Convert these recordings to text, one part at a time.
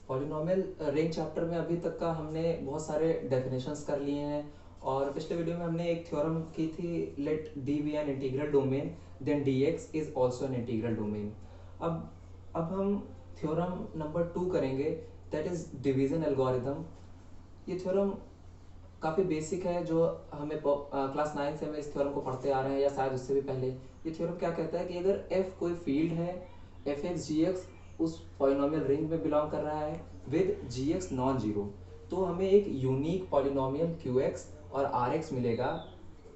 Polynomial ring chapter में अभी तक का हमने बहुत सारे डेफिनेशंस कर लिए हैं, और पिछले वीडियो में हमने एक थ्योरम की थी, let D be an integral domain then D x is also an integral domain. अब हम थ्योरम नंबर 2 करेंगे, दैट इज डिवीजन एल्गोरिथम। ये थ्योरम काफ़ी बेसिक है, जो हमें क्लास 9 से हम इस थ्योरम को पढ़ते आ रहे हैं, या शायद उससे भी पहले। ये थ्योरम क्या कहता है कि अगर एफ कोई फील्ड है, एफ एक्स जी एक्स उस पॉलिनोमियल रिंग में बिलोंग कर रहा है with g x non zero, तो हमें एक यूनिक पॉलिनोमियल क्यू एक्स और आर एक्स मिलेगा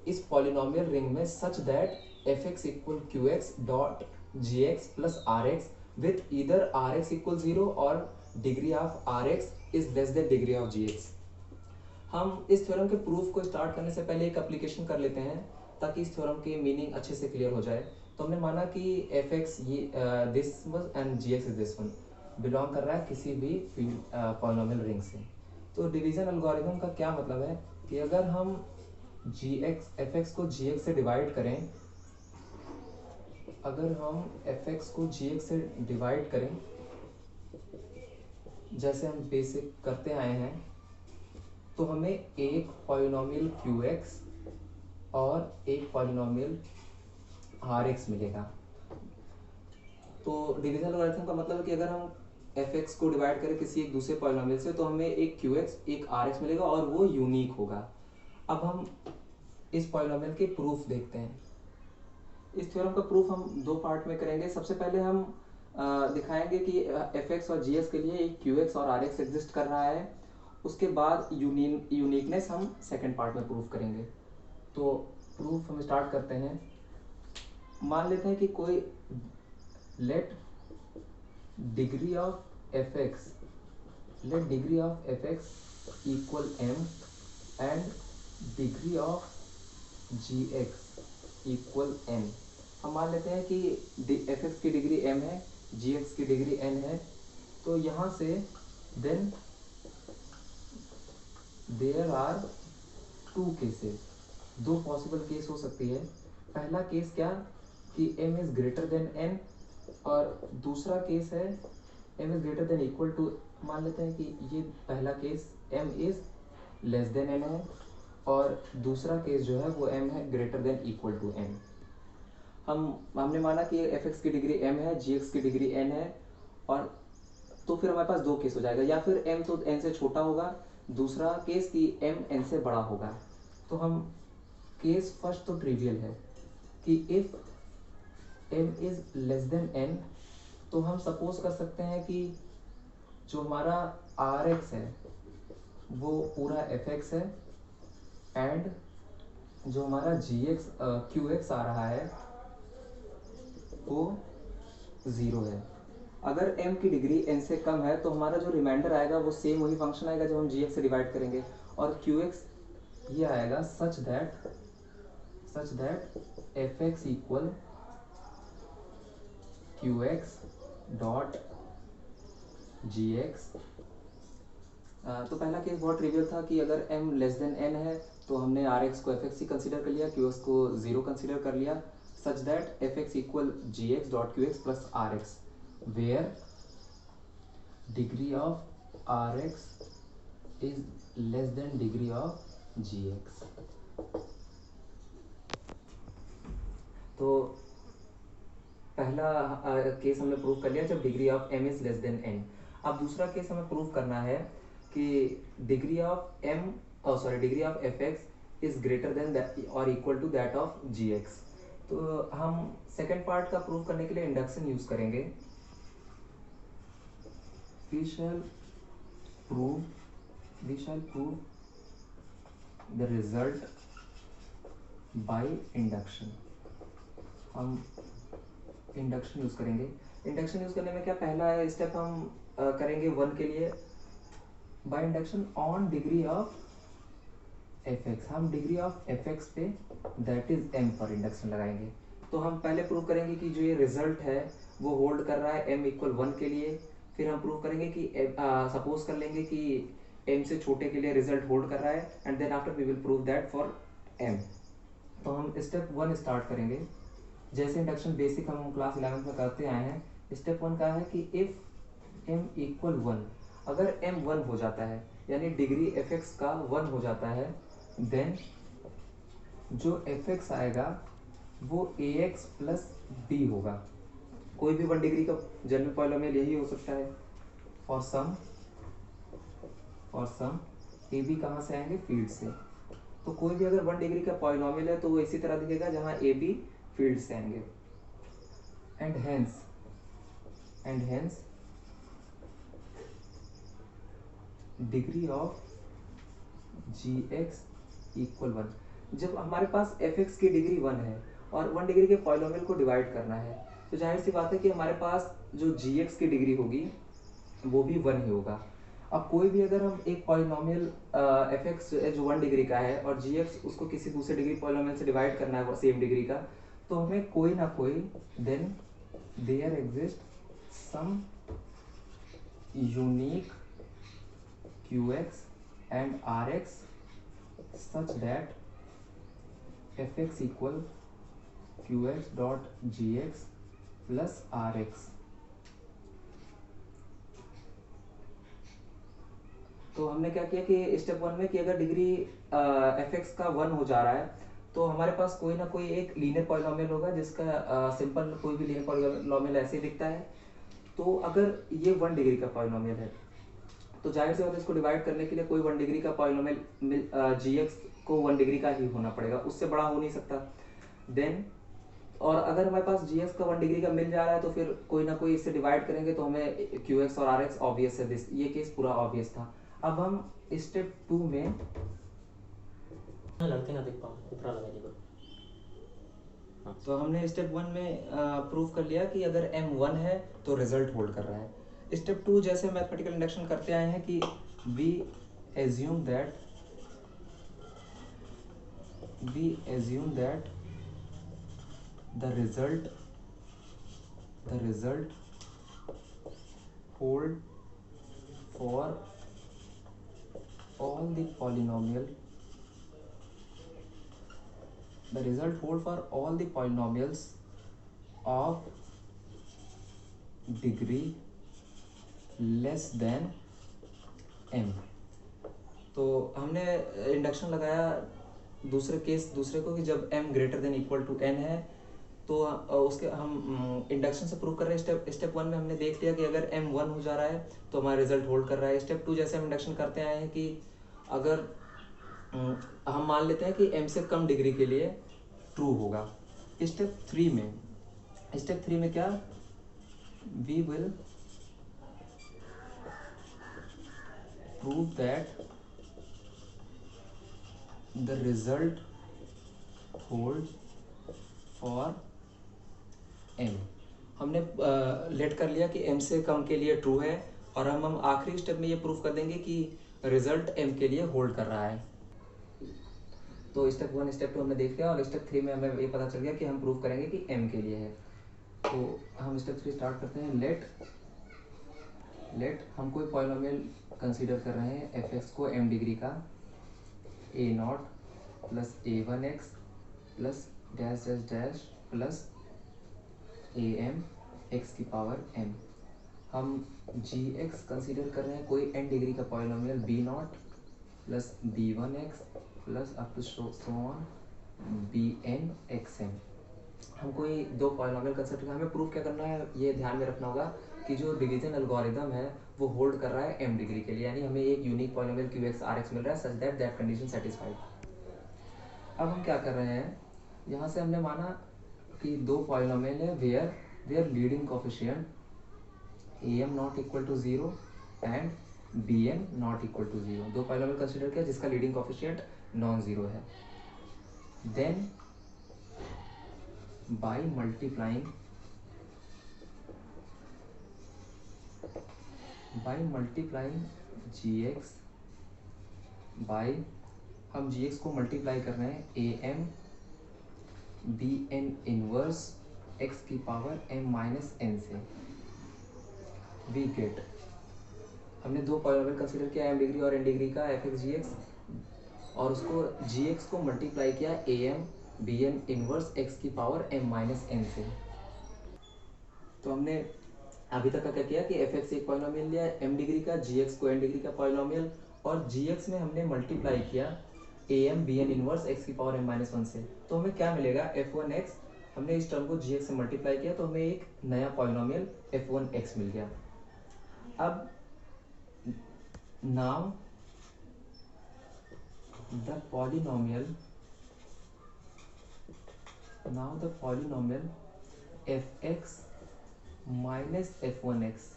इस पॉलिनोमियल रिंग में, such that f x equal q x dot g x plus r x with either r x equal zero और degree of r x is less than degree of g x. हम इस theorem के proof को start करने से पहले एक application कर लेते हैं, ताकि इस थ्योरम की मीनिंग अच्छे से क्लियर हो जाए। तो हमने माना कि एफ एक्स ये this one and g x is this one belong कर रहा है किसी भी फील्ड पॉलिनोमियल रिंग से। तो डिवीजन एल्गोरिथम का क्या मतलब है कि अगर हम जी एक्स एफ एक्स को जी एक्स से डिवाइड करें, अगर हम एफ एक्स को जी एक्स से डिवाइड करें जैसे हम बेसिक करते आए हैं, तो हमें एक पॉलिनोमियल क्यू एक्स और एक पॉलिनोमियल आर एक्स मिलेगा। तो डिवीजन एल्गोरिथम का मतलब है कि अगर हम एफ एक्स को डिवाइड करें किसी एक दूसरे पॉलिनोमियल से, तो हमें एक क्यू एक्स एक आर एक्स मिलेगा और वो यूनिक होगा। अब हम इस पॉलिनोमियल के प्रूफ देखते हैं। इस थ्योरम का प्रूफ हम दो पार्ट में करेंगे। सबसे पहले हम दिखाएंगे कि एफ एक्स और जी एक्स के लिए एक क्यू एक्स और आर एक्स एग्जिस्ट कर रहा है। उसके बाद यूनिकनेस हम सेकेंड पार्ट में प्रूफ करेंगे। तो प्रूफ हम स्टार्ट करते हैं। मान लेते हैं कि कोई let degree of f x equal m and degree of g x equal n. हम मान लेते हैं कि एफ एक्स की डिग्री एम है, जी एक्स की डिग्री एन है। तो यहाँ से then there are two cases, दो पॉसिबल केस हो सकती है। पहला केस क्या कि m is greater than n, और दूसरा केस है m is greater than equal to. मान लेते हैं कि ये पहला case m is less than n है, और दूसरा केस जो है वो m है greater than equal to n। हमने माना कि एफ एक्स की डिग्री m है, जी एक्स की डिग्री n है, और तो फिर हमारे पास दो केस हो जाएगा, या फिर m तो n से छोटा होगा, दूसरा केस कि m n से बड़ा होगा। तो हम केस फर्स्ट तो ट्रिवियल है कि if m is less than n, तो हम सपोज कर सकते हैं कि जो हमारा आर एक्स है वो पूरा एफ एक्स है, एंड जो हमारा जी एक्स क्यू एक्स आ रहा है वो ज़ीरो है। अगर m की डिग्री n से कम है, तो हमारा जो रिमाइंडर आएगा वो सेम वही फंक्शन आएगा जो हम जी एक्स से डिवाइड करेंगे, और क्यू एक्स ये आएगा सच that f x equal q x dot g x. तो पहला केस बहुत ट्रिवियल था कि अगर m लेस देन n है, तो हमने आर एक्स को एफ एक्स ही कंसिडर कर लिया, क्यू एक्स को ज़ीरो कंसिडर कर लिया, such that f x equal g x dot q x plus r x, where degree of r x is less than degree of g x. तो पहला case हमने prove कर लिया जब degree of m is less than n। अब दूसरा case हमें prove करना है कि degree of f x is greater than और equal to that of g x. तो हम सेकेंड पार्ट का प्रूव करने के लिए इंडक्शन यूज करेंगे। We shall prove the result by induction. हम इंडक्शन यूज करेंगे। इंडक्शन यूज करने में क्या पहला स्टेप हम करेंगे 1 के लिए, by induction on degree of f x. हम डिग्री ऑफ एफ एक्स पे दैट इज m पर इंडक्शन लगाएंगे। तो हम पहले प्रूव करेंगे कि जो ये रिजल्ट है वो होल्ड कर रहा है m इक्वल 1 के लिए। फिर हम प्रूव करेंगे कि सपोज कर लेंगे कि m से छोटे के लिए रिजल्ट होल्ड कर रहा है, and then after we will prove that for m। तो हम स्टेप 1 स्टार्ट करेंगे। जैसे इंडक्शन बेसिक हम क्लास 11 में करते आए हैं, स्टेप 1 का है कि इफ m इक्वल 1, अगर m 1 हो जाता है यानी डिग्री fx का 1 हो जाता है, देन जो fx आएगा वो ax प्लस b होगा। कोई भी 1 डिग्री का जनरल पॉलिनोमियल यही हो सकता है। फॉर सम ए बी कहाँ से आएंगे, फील्ड से। तो कोई भी अगर 1 डिग्री का पॉलिनोमियल है तो वो इसी तरह दिखेगा जहाँ ए बी फील्ड से आएंगे। And hence degree of g x equal 1। जब हमारे पास एफ एक्स की डिग्री 1 है और 1 डिग्री के पॉलिनोमियल को डिवाइड करना है, तो जाहिर सी बात है कि हमारे पास जो जी एक्स की डिग्री होगी वो भी 1 ही होगा। अब कोई भी अगर हम एक पॉलिनोमियल एफ एक्स जो 1 डिग्री का है और जी एक्स उसको किसी दूसरे डिग्री पॉलिनोमियल से डिवाइड करना है सेम डिग्री का, तो हमें कोई ना कोई then there exist some unique QX and RX such that fx equal QX dot GX plus RX। तो हमने क्या किया कि स्टेप 1 में कि अगर डिग्री fx का 1 हो जा रहा है तो हमारे पास कोई ना कोई एक लीनियर पॉलिनोमियल होगा जिसका सिंपल कोई भी लीनियर पॉलिनोमियल ऐसे ही दिखता है। तो अगर ये 1 डिग्री का पॉलिनोमियल है तो जाहिर सी बात है इसको डिवाइड करने के लिए कोई 1 डिग्री का पॉलिनोमियल जी एक्स को 1 डिग्री का ही होना पड़ेगा, उससे बड़ा हो नहीं सकता। देन और अगर हमारे पास जी एक्स का 1 डिग्री का मिल जा रहा है तो फिर कोई ना कोई इससे डिवाइड करेंगे तो हमें क्यू एक्स और आर एक्स ऑब्वियस है। ये केस पूरा ऑब्वियस था। अब हम स्टेप 2 में लगते ना देख पाऊँ तो हमने स्टेप 1 में प्रूव कर लिया कि अगर m1 है तो रिजल्ट होल्ड कर रहा है। स्टेप 2 जैसे मैथमेटिकल इंडक्शन करते आए हैं कि we assume that the result hold for all the polynomials of degree less than m। तो हमने इंडक्शन लगाया दूसरे को कि जब m greater than equal to n है तो उसके हम इंडक्शन से प्रूव कर रहे हैं। स्टेप 1 में हमने देख लिया कि अगर m 1 हो जा रहा है तो हमारा रिजल्ट होल्ड कर रहा है। स्टेप 2 जैसे हम इंडक्शन करते आए हैं कि अगर हम मान लेते हैं कि m से कम डिग्री के लिए ट्रू होगा। स्टेप 3 में क्या, we will prove that the result hold for m। हमने लेट कर लिया कि m से कम के लिए ट्रू है और हम आखिरी स्टेप में ये प्रूफ कर देंगे कि रिजल्ट m के लिए होल्ड कर रहा है। तो स्टेप 1 स्टेप 2 हमने देख लिया और स्टेप 3 में हमें ये पता चल गया कि हम प्रूफ करेंगे कि m के लिए है। तो हम स्टेप 3 स्टार्ट करते हैं। लेट हम कोई पॉलिनोमियल कंसीडर कर रहे हैं एफ एक्स को m डिग्री का a0 plus a1x plus dash dash dash plus am x की पावर m। हम gx कंसीडर कर रहे हैं कोई n डिग्री का polynomial b0 plus b1x plus up to so on bnxm। हम कोई दो पॉलिनोमियल कंसीडर कर, हमें प्रूफ क्या करना है ये ध्यान में रखना होगा कि जो डिवीजन एल्गोरिथम है वो होल्ड कर रहा है m डिग्री के लिए, यानी हमें एक यूनिक पॉलिनोमियल QX RX मिल रहा है सच दैट कंडीशन सेटिस्फाइड। अब हम क्या कर रहे हैं, यहाँ से हमने माना कि दो पॉलिनोमियल है where their leading coefficient am not equal to 0 and bn not equal to 0। दो पॉलिनोमियल कंसीडर किया जिसका लीडिंग कोएफिशिएंट नॉन जीरो है। देन बाय मल्टीप्लाइंग gx बाय, हम gx को मल्टीप्लाई कर रहे हैं am bn इनवर्स x की पावर m माइनस n से। वी गेट, हमने दो पॉलिनोमियल कंसीडर किया m डिग्री और n डिग्री का एफ एक्स जी एक्स और उसको gx को मल्टीप्लाई किया am bn इनवर्स x की पावर m माइनस n से। तो हमने अभी तक का क्या किया कि एफ एक्स एक पॉलिनोमियल लिया एम डिग्री का, जी एक्स को एन डिग्री का पॉलिनोमियल, और जी एक्स में हमने मल्टीप्लाई किया a m b n inverse x की पावर एम माइनस वन से। तो हमें क्या मिलेगा, एफ वन एक्स, हमने इस टर्म को जी एक्स से मल्टीप्लाई किया तो हमें एक नया पॉलिनोमियल एफ वन एक्स मिल गया। अब now the polynomial F x minus F one x,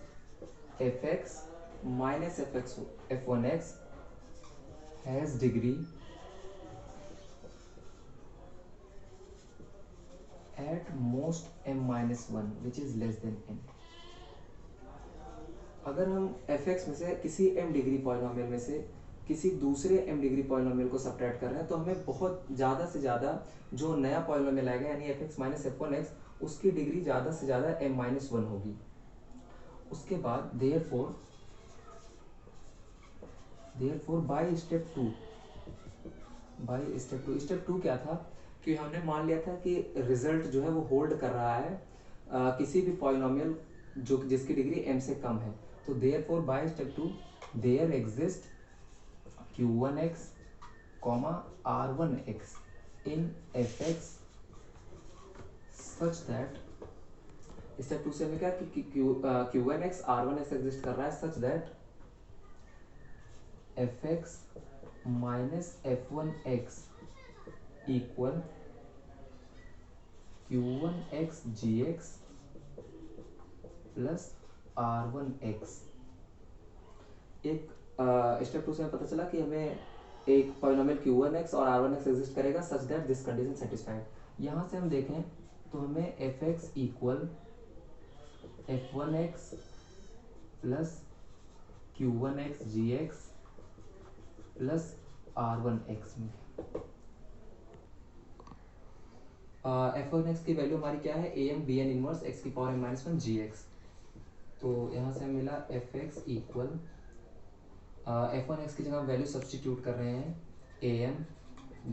F x minus F one x has degree at most m minus one which is less than n। अगर हम f(x) में से किसी m degree polynomial में से किसी दूसरे m degree polynomial को सब्ट्रैक्ट कर रहे हैं तो हमें बहुत ज़्यादा से ज़्यादा जो नया पॉलिनोमियल आएगा यानी f(x) माइनस f(1x) उसकी डिग्री ज़्यादा से ज़्यादा m माइनस वन होगी। उसके बाद therefore बाई स्टेप टू क्या था कि हमने मान लिया था कि रिजल्ट जो है वो होल्ड कर रहा है किसी भी पॉलिनोमियल जो जिसकी डिग्री m से कम है। तो therefore by step two there exist q1x, r1x in fx such that, step two से हमें क्या कि q1x r1x एग्जिस्ट कर रहा है such that fx minus f1x equal q1x gx plus r1x। एक स्टेप टू से हमें पता चला कि हमें एक पॉलिनोमियल q1x और r1x एग्जिस्ट करेगा such that this condition satisfied. यहाँ से हम देखें तो हमें fx equal f1x plus q1x gx plus r1x में f1x की वैल्यू हमारी क्या है, a m b n inverse x की power m minus one g x. तो यहाँ से मिला fx इक्वल f1x की जगह वैल्यू सब्सटीट्यूट कर रहे हैं a m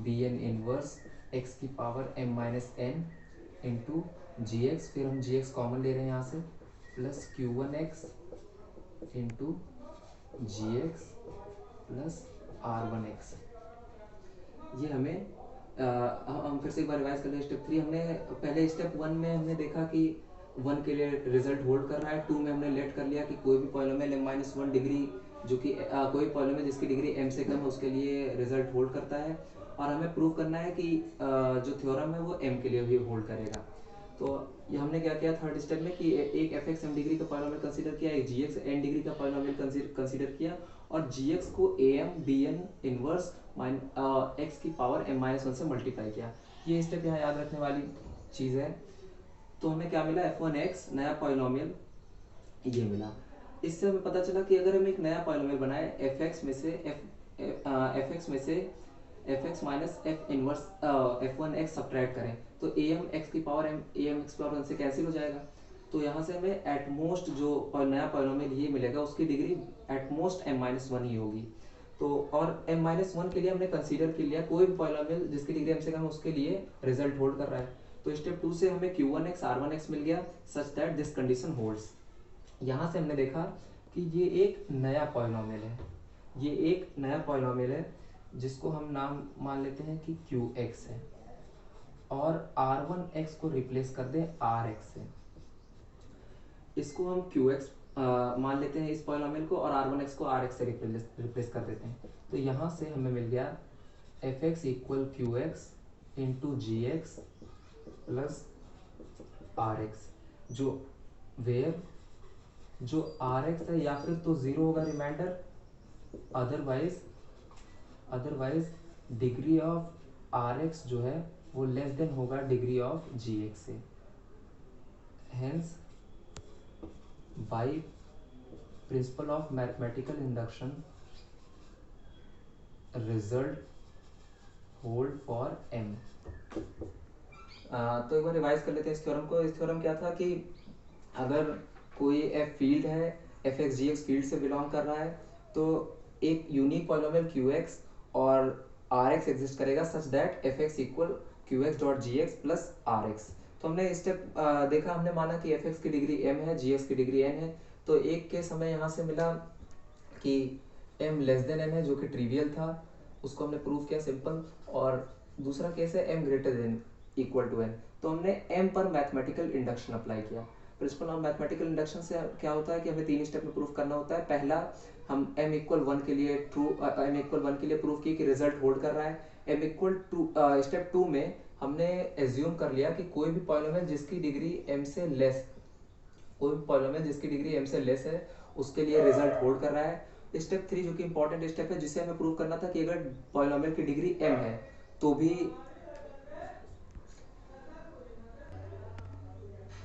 b n inverse x की power m minus n into g x, फिर हम जी एक्स कॉमन ले रहे हैं यहाँ से, plus q1x into g x plus r1x। ये हमें हम फिर से एक बार रिवाइज कर लें स्टेप थ्री। हमने पहले स्टेप वन में हमने देखा कि वन के लिए रिजल्ट होल्ड कर रहा है, टू में हमने लेट कर लिया कि कोई भी polynomial m minus one degree जो कि कोई पॉलिनोमियल जिसकी डिग्री एम से कम है उसके लिए रिजल्ट होल्ड करता है, और हमें प्रूव करना है कि जो थ्योरम है वो एम के लिए भी होल्ड करेगा। तो ये हमने क्या किया थर्ड स्टेप में कि एक एफ एक्स एम डिग्री का पॉलिनोमियल कंसीडर किया, एक जी एक्स एन डिग्री का पॉलिनोमियल कंसीडर किया, और जी एक्स को a m b n inverse x की पावर एम माइनस वन से मल्टीप्लाई किया। ये स्टेप यहाँ याद रखने वाली चीज़ है। तो हमें क्या मिला, f1x नया पॉलिनोमियल ये मिला। इससे हमें पता चला कि अगर हम एक नया पॉलिनोमियल बनाए fx में से fx minus f inverse f1x subtract करें तो am x की पावर am x की पावर 1 से कैंसिल हो जाएगा। तो यहाँ से हमें एट मोस्ट जो नया पॉलिनोमियल ये मिलेगा उसकी degree at most m minus one ही होगी। तो और m माइनस वन के लिए हमने कंसीडर कर लिया कोई भी पॉलिनोमियल जिसकी डिग्री m से कम है उसके लिए रिजल्ट होल्ड कर रहा है। तो स्टेप टू से हमें q1x r1x मिल गया सच दैट दिस कंडीशन होल्ड्स। यहाँ से हमने देखा कि ये एक नया पॉलिनोमियल है, ये एक नया पॉलिनोमियल है जिसको हम नाम मान लेते हैं कि qx है, और r1x को रिप्लेस कर दें rx से। इसको हम qx मान लेते हैं इस पॉलिनोमियल को, और r1x को rx से रिप्लेस कर देते हैं। तो यहाँ से हमें मिल गया fx equal qx into g x plus rx, जो वेयर जो rx है या फिर तो जीरो होगा remainder, otherwise degree of rx जो है वो लेस देन होगा डिग्री ऑफ gx से। Hence by principle of mathematical induction result hold for m। तो एक बार रिवाइज कर लेते हैं इस थ्योरम को। इस थ्योरम क्या था कि अगर कोई f फील्ड है, f x g x field से बिलोंग कर रहा है, तो एक यूनिक पॉलिनोमियल qx और rx एग्जिस्ट करेगा such that fx equal qx dot gx plus rx। तो हमने स्टेप देखा, हमने माना कि एफ एक्स की डिग्री m है, जी एक्स की डिग्री n है। तो एक केस हमें यहाँ से मिला कि m लेस देन n है, जो कि ट्रिवियल था, उसको हमने प्रूव किया सिंपल। और दूसरा केस है m greater than equal to n। तो हमने m पर मैथमेटिकल इंडक्शन अप्लाई किया। प्रिंसिपल ऑफ मैथमेटिकल इंडक्शन से क्या होता है कि हमें 3 स्टेप में प्रूफ करना होता है। पहला, हम m इक्वल 1 के लिए प्रूफ किए कि रिजल्ट होल्ड कर रहा है। m इक्वल टू स्टेप 2 में हमने एज्यूम कर लिया कि कोई भी पॉलिनोमियल जिसकी डिग्री m से लेस, कोई भी पॉलिनोमियल जिसकी डिग्री m से लेस है, उसके लिए रिजल्ट होल्ड कर रहा है। स्टेप 3 जो कि इंपॉर्टेंट स्टेप है, जिसे हमें प्रूव करना था कि अगर पॉलिनोमियल की डिग्री m है तो भी,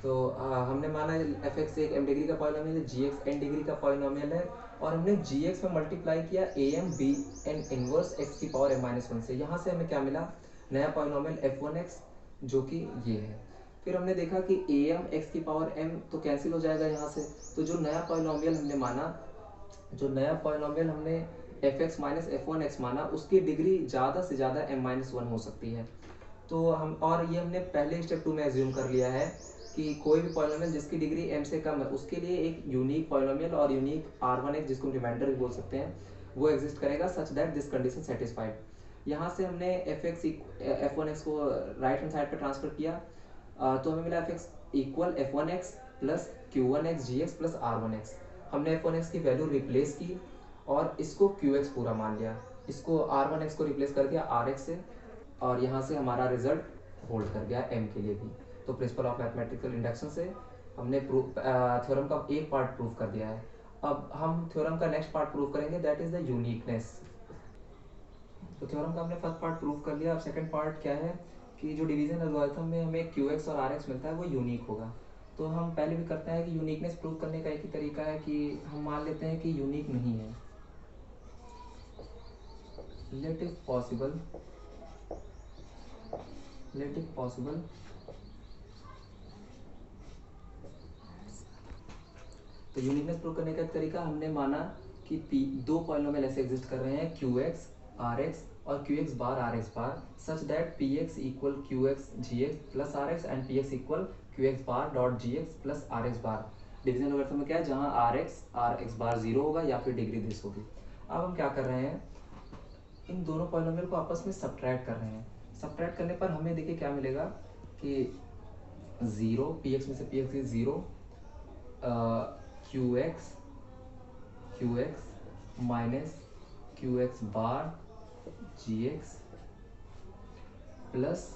तो हमने माना एफ एक्स एक m डिग्री का पॉलिनोमियल है, जी एक्स n डिग्री का पॉलिनोमियल है, और हमने जी एक्स में मल्टीप्लाई किया a m b n inverse x की पावर m-1 से। यहाँ से हमें क्या मिला, नया पॉलिनोमियल f1x, जो कि ये है। फिर हमने देखा कि ए एम एक्स की पावर m तो कैंसिल हो जाएगा यहाँ से। तो जो नया पॉलिनोमियल हमने माना, जो नया पॉलिनोमियल हमने F x minus F one x माना, उसकी डिग्री ज़्यादा से ज़्यादा m-1 हो सकती है। तो हम, और ये हमने पहले स्टेप 2 में एज्यूम कर लिया है कि कोई भी पॉलिनोमियल जिसकी डिग्री m से कम है, उसके लिए एक यूनिक पॉलिनोमियल और यूनिक R1x, जिसको हम रिमाइंडर भी बोल सकते हैं, वो एग्जिस्ट करेगा such that this condition satisfied. यहाँ से हमने f1x को राइट हैंड साइड पे ट्रांसफर किया, तो हमें मिला f(x) equal f1x plus q1x gx plus r1x। हमने f1x की वैल्यू रिप्लेस की और इसको qx पूरा मान लिया, इसको r1x को रिप्लेस कर दिया rx से, और यहाँ से हमारा रिजल्ट होल्ड कर गया m के लिए भी। तो प्रिंसिपल ऑफ मैथमेटिकल इंडक्शन से हमने थ्योरम का एक पार्ट प्रूव कर दिया है। अब हम थ्योरम का नेक्स्ट पार्ट प्रूव करेंगे, दैट इज द यूनिकनेस। तो थ्योरम का हमने फर्स्ट पार्ट प्रूव कर लिया। अब सेकंड पार्ट क्या है कि जो डिवीजन एल्गोरिथम में हमें QX और RX मिलता है वो यूनिक होगा। तो हम पहले भी करते हैं कि यूनिकनेस प्रूव करने का एक ही तरीका है कि हम मान लेते हैं कि यूनिक नहीं है। Let it possible, let it possible तो यूनिकनेस प्रूव करने का एक तरीका, हमने माना कि दो पॉलिनोमियल ऐसे एग्जिस्ट कर रहे हैं QX RX और QX bar RX bar, such that PX equal QX GX plus RX and PX equal QX bar dot GX plus RX bar. Division algorithm में क्या है, जहाँ RX बार 0 होगा या फिर डिग्री दिस होगी। अब हम क्या कर रहे हैं, इन दोनों पॉलिनोमियल को आपस में सब्ट्रैक्ट कर रहे हैं। सब्ट्रैक्ट करने पर हमें देखिए क्या मिलेगा कि 0, PX में से PX is 0, QX minus QX bar GX plus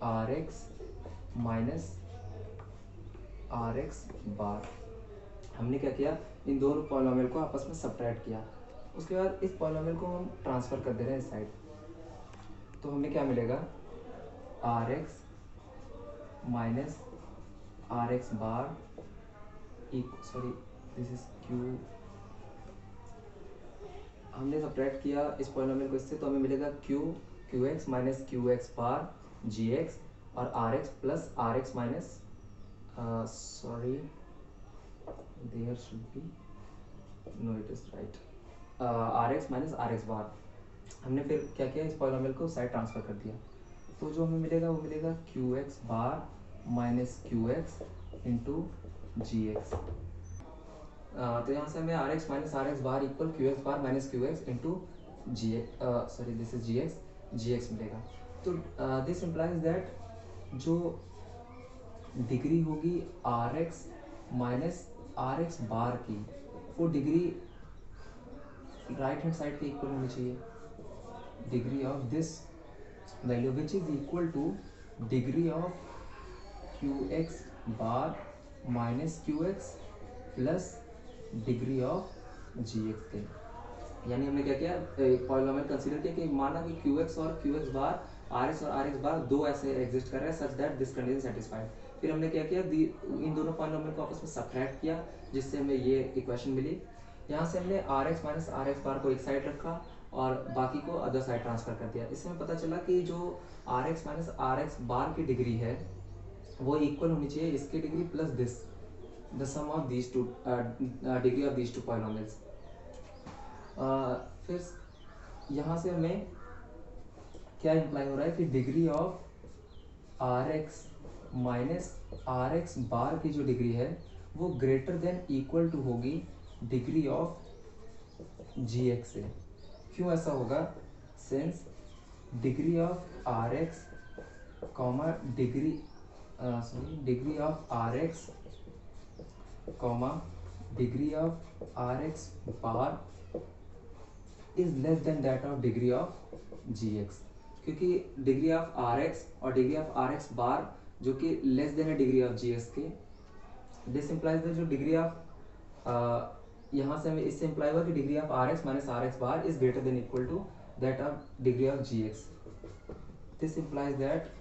RX minus RX bar. हमने क्या किया, इन दोनों पॉलिनोमियल को आपस में सब्ट्रैक्ट किया। उसके बाद इस पॉलिनोमियल को हम ट्रांसफर कर दे रहे हैं इस साइड। तो हमें क्या मिलेगा, RX minus RX bar sorry this is Q, हमने सब्ट्रैक्ट किया इस पॉलिनोमियल को इससे, तो हमें मिलेगा QX minus QX bar GX और RX plus RX minus sorry there should be, no it is right, RX minus RX bar. हमने फिर क्या किया, इस पॉलिनोमियल को साइड ट्रांसफर कर दिया। तो जो हमें मिलेगा वो मिलेगा QX बार माइनस QX इंटू GX। तो यहाँ से हमें RX minus RX bar equal QX bar minus QX into sorry this is GX मिलेगा। तो दिस इम्प्लाइज दैट जो डिग्री होगी RX माइनस RX बार की, वो डिग्री राइट हैंड साइड के इक्वल होनी चाहिए। Degree of this value which is equal two degree of QX bar minus QX plus degree of GX के। यानी हमने क्या किया, एक पॉलिनोमियल कंसीडर किया कि माना कि QX और QX बार, RX और RX बार दो ऐसे एग्जिस्ट कर रहे हैं सच दैट दिस कंडीशन सेटिस्फाइड। फिर हमने क्या किया, इन दोनों पॉलिनोमियल को आपस में सब्ट्रैक्ट किया, जिससे हमें ये इक्वेशन मिली। यहाँ से हमने RX माइनस RX बार को एक साइड रखा और बाकी को अदर साइड ट्रांसफर कर दिया। इससे हमें पता चला कि जो RX माइनस RX बार की डिग्री है वो इक्वल होनी चाहिए इसकी degree plus this, the sum of these two degree of these two polynomials। फिर यहाँ से हमें क्या इम्प्लाई हो रहा है कि degree of RX minus r x bar की जो डिग्री है वो ग्रेटर देन इक्वल टू होगी डिग्री ऑफ जी एक्स से। क्यों ऐसा होगा? Since degree of r x comma degree of r x comma degree of r x bar is less than that of degree of g x. क्योंकि degree of r x और degree of r x bar जो कि less than है degree of g x के, this implies the जो degree of यहाँ से हमें इससे इम्प्लाई हुआ कि degree of r x minus r x bar is greater than equal to that of degree of g x. This implies that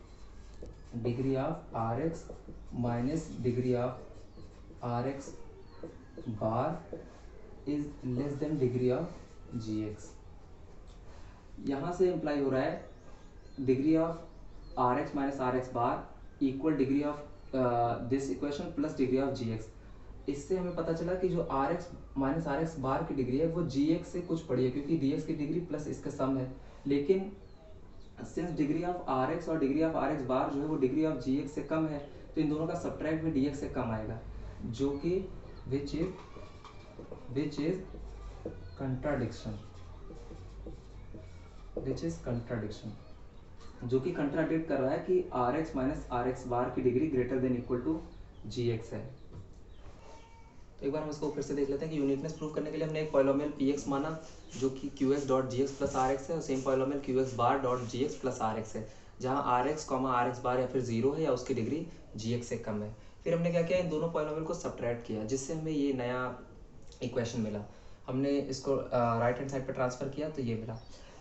degree of r x minus degree of r x bar is less than degree of g x. यहाँ से imply हो रहा है degree of r x minus r x bar equal degree of this equation plus degree of g x. इससे हमें पता चला कि जो r x minus r x bar की डिग्री है वो जी एक्स से कुछ बड़ी है, क्योंकि डी एक्स की डिग्री प्लस इसका सम है। लेकिन since degree of r x और degree of r x bar जो है वो डिग्री ऑफ जी एक्स से कम है, तो इन दोनों का सब्ट्रैक्ट भी डी एक्स से कम आएगा, जो कि विच इज कंट्राडिक्शन, जो कि कंट्राडिक्ट कर रहा है कि r x minus r x bar की degree greater than equal to g x है। तो एक बार हम इसको फिर से देख लेते हैं कि यूनिकनेस प्रूव करने के लिए हमने एक पॉलिनोमियल पी एक्स माना जो कि q x dot g x plus r x है, और same polynomial q x bar dot g x plus r x है, जहाँ r x comma r x bar या फिर जीरो है या उसकी डिग्री जी एक्स से कम है। फिर हमने क्या किया, इन दोनों पॉलिनोमियल को सब्ट्रैक्ट किया, जिससे हमें ये नया इक्वेशन मिला। हमने इसको राइट हैंड साइड पर ट्रांसफर किया तो ये मिला।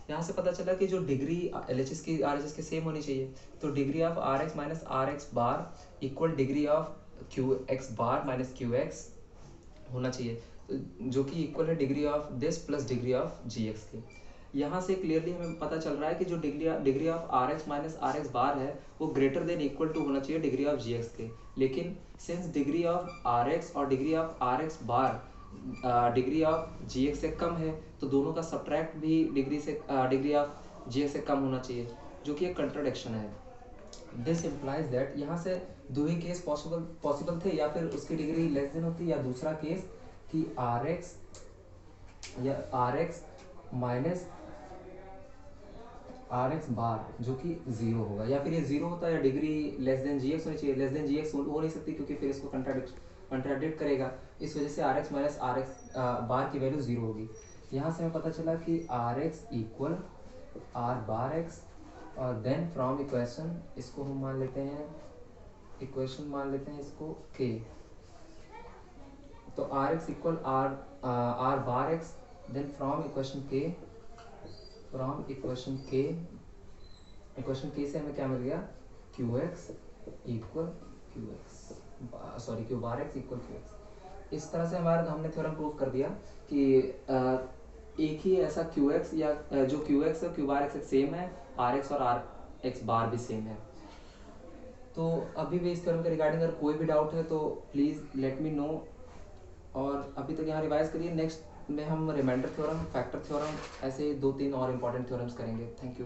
यहाँ से पता चला कि जो डिग्री एल एच एस की आर एच एस की सेम होनी चाहिए, तो degree of r x minus r x bar equal degree of q x bar minus q x होना चाहिए, जो कि इक्वल है degree of this plus degree of g x के। यहाँ से क्लियरली हमें पता चल रहा है कि जो degree of r x minus r x bar है वो ग्रेटर देन इक्वल टू होना चाहिए डिग्री ऑफ जी एक्स के। लेकिन since degree of r x और degree of r x bar degree of g x से कम है, तो दोनों का सब्ट्रैक्ट भी डिग्री ऑफ जी एक्स से कम होना चाहिए, जो कि एक कंट्राडिक्शन है। दिस इम्प्लाइज दैट यहाँ से दो ही केस पॉसिबल थे, या फिर उसकी डिग्री लेस देन होती, या दूसरा केस कि r x minus r x bar जो कि जीरो होगा, या फिर ये जीरो होता है, या डिग्री लेस देन जी एक्स होनी चाहिए। लेस देन जी एक्स हो नहीं सकती क्योंकि फिर इसको कंट्राडिक्ट करेगा, इस वजह से r x minus r x bar की वैल्यू जीरो होगी। यहाँ से हमें पता चला कि r x equal r bar x, और देन फ्रॉम इक्वेशन इसको हम मान लेते हैं इसको k, तो r x equal r bar x, then from equation k से हमें क्या मिल गया, q bar x equal q x. इस तरह से हमने थ्योरम प्रूव कर दिया कि एक ही ऐसा क्यू एक्स या जो क्यू एक्स और क्यू बार एक्स सेम है, आर एक्स और आर एक्स बार भी सेम है। तो अभी भी इस थ्योरम के रिगार्डिंग अगर कोई भी डाउट है तो प्लीज़ लेट मी नो, और अभी तक यहाँ रिवाइज करिए। नेक्स्ट में हम रिमाइंडर थ्योरम, फैक्टर थ्योरम, ऐसे 2-3 और इम्पॉर्टेंट थ्योरम्स करेंगे। Thank you.